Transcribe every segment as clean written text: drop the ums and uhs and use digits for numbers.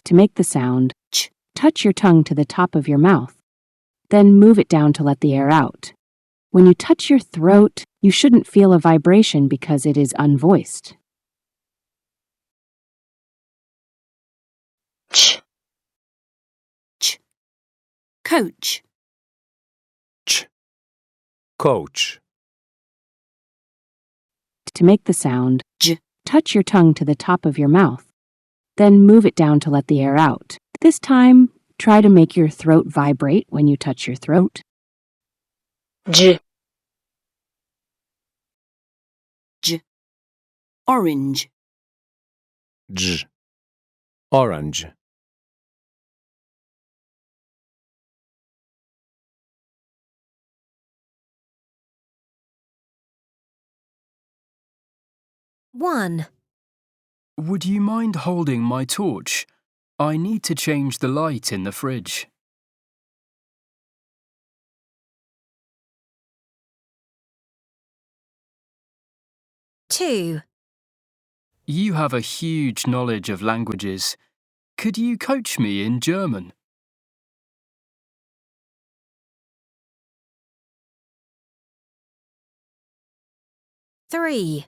To make the sound ch, touch your tongue to the top of your mouth. Then move it down to let the air out. When you touch your throat, you shouldn't feel a vibration because it is unvoiced. ch, ch. Coach. ch. Coach. To make the sound j, touch your tongue to the top of your mouth. Then move it down to let the air out. This time, try to make your throat vibrate when you touch your throat. j, j. Orange. Dż. Orange. One. Would you mind holding my torch? I need to change the light in the fridge. Two. You have a huge knowledge of languages. Could you coach me in German? Three.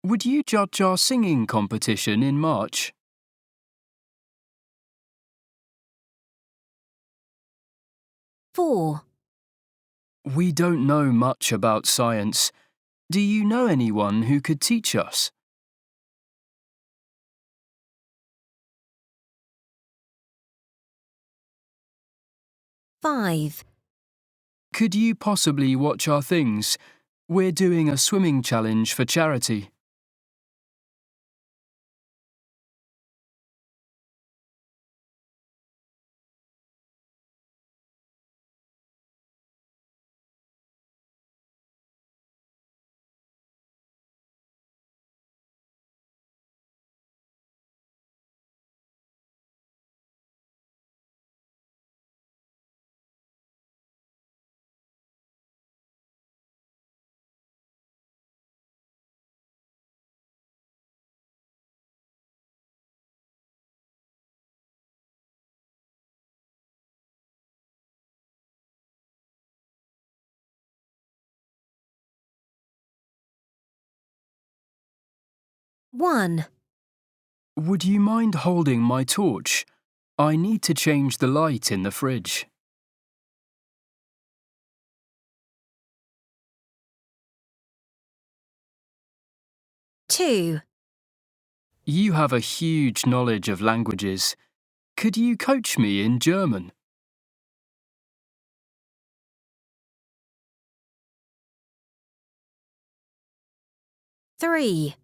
Would you judge our singing competition in March? Four. We don't know much about science. Do you know anyone who could teach us? Five. Could you possibly watch our things? We're doing a swimming challenge for charity. One. Would you mind holding my torch? I need to change the light in the fridge. Two. You have a huge knowledge of languages. Could you coach me in German? Three.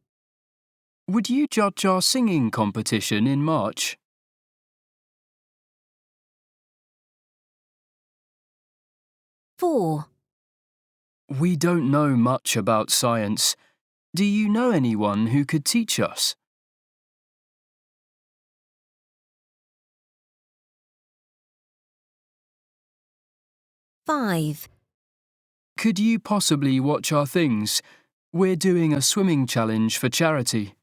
Would you judge our singing competition in March? Four. We don't know much about science. Do you know anyone who could teach us? Five. Could you possibly watch our things? We're doing a swimming challenge for charity.